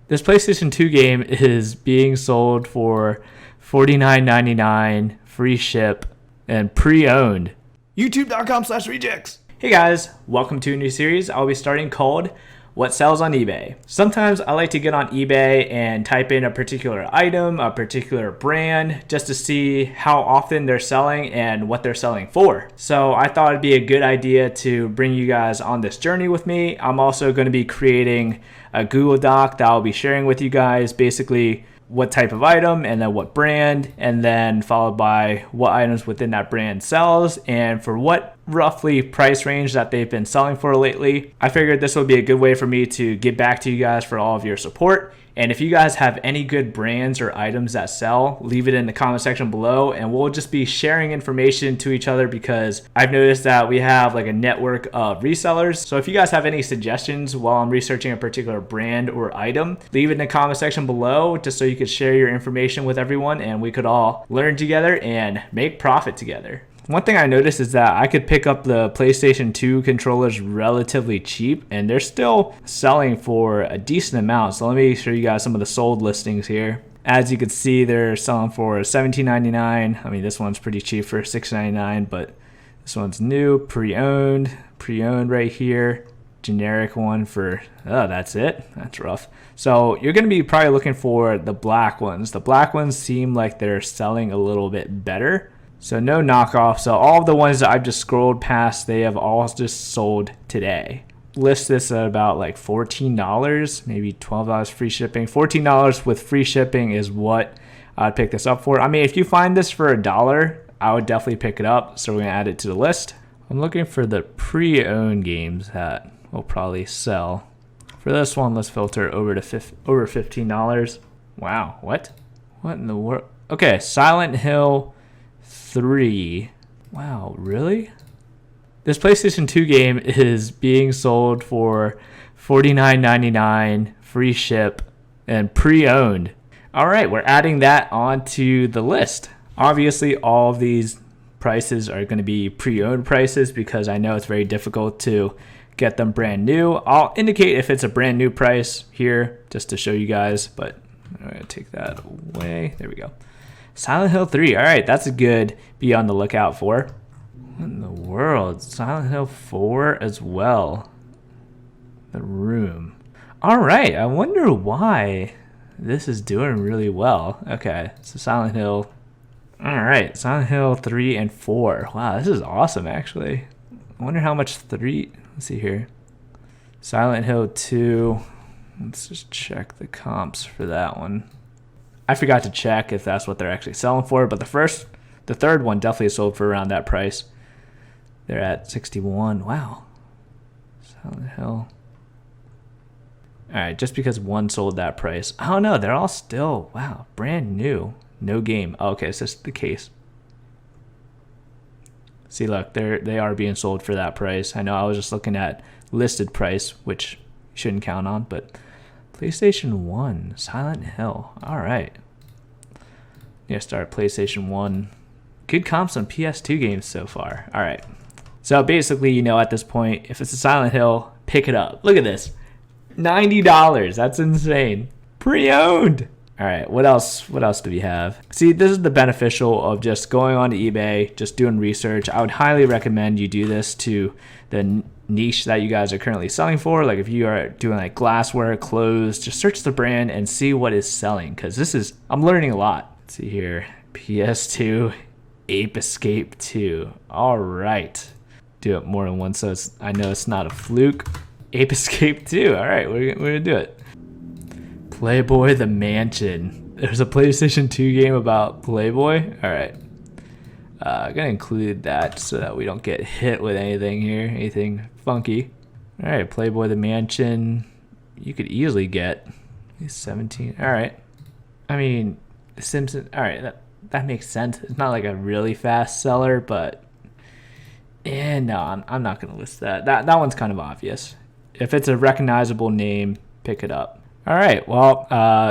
This PlayStation 2 game is being sold for $49.99, free ship, and pre-owned. YouTube.com/rejects. Hey guys, welcome to a new series I'll be starting called What Sells on eBay. Sometimes I like to get on eBay and type in a particular item, a particular brand, just to see how often they're selling and what they're selling for. So I thought it'd be a good idea to bring you guys on this journey with me. I'm also going to be creating a Google Doc that I'll be sharing with you guys, basically what type of item and then what brand, and then followed by what items within that brand sells and for what roughly price range that they've been selling for lately. I figured this would be a good way for me to get back to you guys for all of your support. And if you guys have any good brands or items that sell, leave it in the comment section below and we'll just be sharing information to each other, because I've noticed that we have like a network of resellers. So if you guys have any suggestions while I'm researching a particular brand or item, leave it in the comment section below just so you could share your information with everyone and we could all learn together and make profit together. One thing I noticed is that I could pick up the PlayStation 2 controllers relatively cheap and they're still selling for a decent amount. So let me show you guys some of the sold listings here. As you can see, they're selling for $17.99. I mean, this one's pretty cheap for $6.99, but this one's new, pre-owned right here. Generic one for, oh, that's it. That's rough. So you're going to be probably looking for the black ones. The black ones seem like they're selling a little bit better. So no knockoff. So all of the ones that I've just scrolled past, they have all just sold today. List this at about like $14, maybe $12 free shipping. $14 with free shipping is what I'd pick this up for. I mean, if you find this for $1, I would definitely pick it up. So we're going to add it to the list. I'm looking for the pre-owned games that will probably sell. For this one, let's filter over to over $15. Wow, what in the world? Okay, Silent Hill 3. Wow, really? This PlayStation 2 game is being sold for $49.99, free ship, and pre-owned. All right, we're adding that onto the list. Obviously, all of these prices are going to be pre-owned prices because I know it's very difficult to get them brand new. I'll indicate if it's a brand new price here just to show you guys, but I'm going to take that away. There we go. Silent Hill 3. All right, that's a good be on the lookout for. What in the world? Silent Hill 4 as well. The Room. All right, I wonder why this is doing really well. Okay, so Silent Hill. All right, Silent Hill 3 and 4. Wow, this is awesome, actually. I wonder how much 3... Let's see here. Silent Hill 2. Let's just check the comps for that one. I forgot to check if that's what they're actually selling for, but the third one definitely sold for around that price. They're at 61. Wow. Silent Hill. All right, just because one sold that price. I don't know. They're all still, wow, brand new. No game. Oh, okay, so this is the case. See, look, they are being sold for that price. I know I was just looking at listed price, which you shouldn't count on, but PlayStation 1, Silent Hill. All right. Yeah, start PlayStation 1. Good comps on PS2 games so far. All right. So basically, you know, at this point, if it's a Silent Hill, pick it up. Look at this. $90. That's insane. Pre-owned. All right. What else do we have? See, this is the beneficial of just going on to eBay, just doing research. I would highly recommend you do this to the niche that you guys are currently selling for. Like if you are doing like glassware, clothes, just search the brand and see what is selling, because I'm learning a lot. Let's see here. PS2 Ape Escape 2. All right. Do it more than once so I know it's not a fluke. Ape Escape 2. All right, we're going to do it. Playboy the Mansion. There's a PlayStation 2 game about Playboy. All right. I'm going to include that so that we don't get hit with anything here, anything funky. All right, Playboy the Mansion. You could easily get 17. All right. I mean, The Simpsons. All right, that makes sense. It's not like a really fast seller, but no, I'm not going to list that. That one's kind of obvious. If it's a recognizable name, pick it up. All right, well,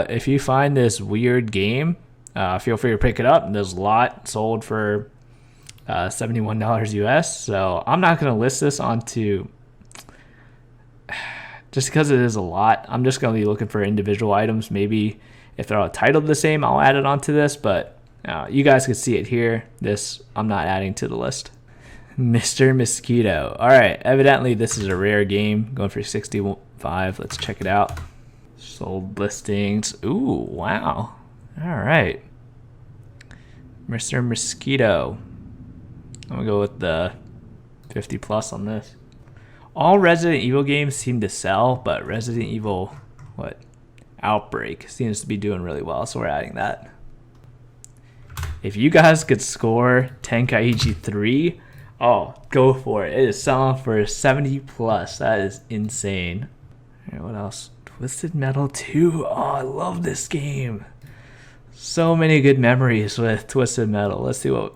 if you find this weird game, feel free to pick it up. There's a lot sold for $71 US. So I'm not going to list this onto just because it is a lot. I'm just going to be looking for individual items. Maybe if they're all titled the same, I'll add it onto this, but you guys can see it here. This I'm not adding to the list. Mr. Mosquito. All right, evidently this is a rare game, going for 65. Let's check it out. Sold listings. Ooh, wow. All right. Mr. Mosquito. I'm gonna go with the 50 plus on this. All Resident Evil games seem to sell, but Resident Evil, Outbreak seems to be doing really well, so we're adding that. If you guys could score Tenkaichi 3, oh, go for it. It is selling for 70 plus. That is insane. All right, what else? Twisted Metal 2. Oh, I love this game. So many good memories with Twisted Metal. Let's see what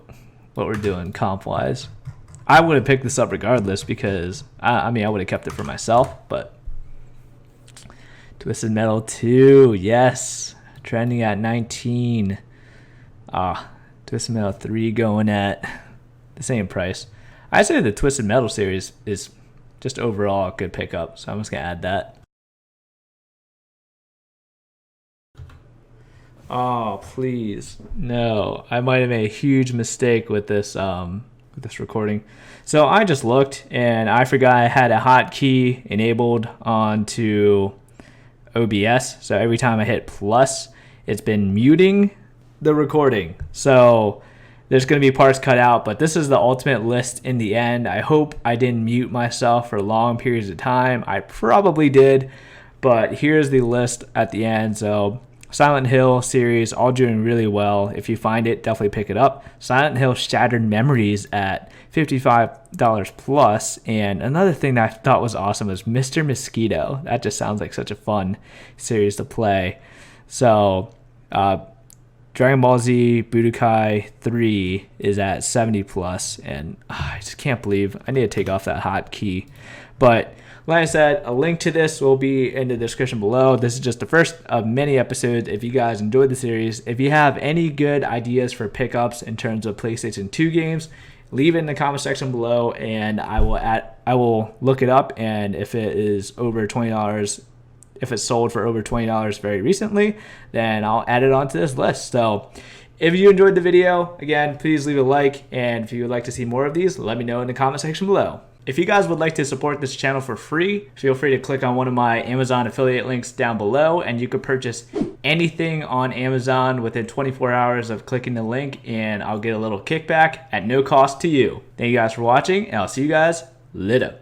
we're doing comp-wise. I would have picked this up regardless because, I mean, I would have kept it for myself, but Twisted Metal 2, yes. Trending at 19. Twisted Metal 3 going at the same price. I say the Twisted Metal series is just overall a good pickup, so I'm just going to add that. Oh, please. No, I might have made a huge mistake with this recording. So I just looked and I forgot I had a hotkey enabled onto OBS. So every time I hit plus, it's been muting the recording. So there's going to be parts cut out, but this is the ultimate list in the end. I hope I didn't mute myself for long periods of time. I probably did, but here's the list at the end. So Silent Hill series, all doing really well. If you find it, definitely pick it up. Silent Hill Shattered Memories at $55 plus. And another thing that I thought was awesome was Mr. Mosquito. That just sounds like such a fun series to play. So Dragon Ball Z Budokai 3 is at 70 plus. And I just can't believe I need to take off that hotkey. But like I said, a link to this will be in the description below. This is just the first of many episodes. If you guys enjoyed the series, if you have any good ideas for pickups in terms of PlayStation 2 games, leave it in the comment section below, and I will look it up. And if it is over $20, if it's sold for over $20 very recently, then I'll add it onto this list. So if you enjoyed the video, again, please leave a like, and if you would like to see more of these, let me know in the comment section below. If you guys would like to support this channel for free, feel free to click on one of my Amazon affiliate links down below, and you could purchase anything on Amazon within 24 hours of clicking the link, and I'll get a little kickback at no cost to you. Thank you guys for watching, and I'll see you guys later.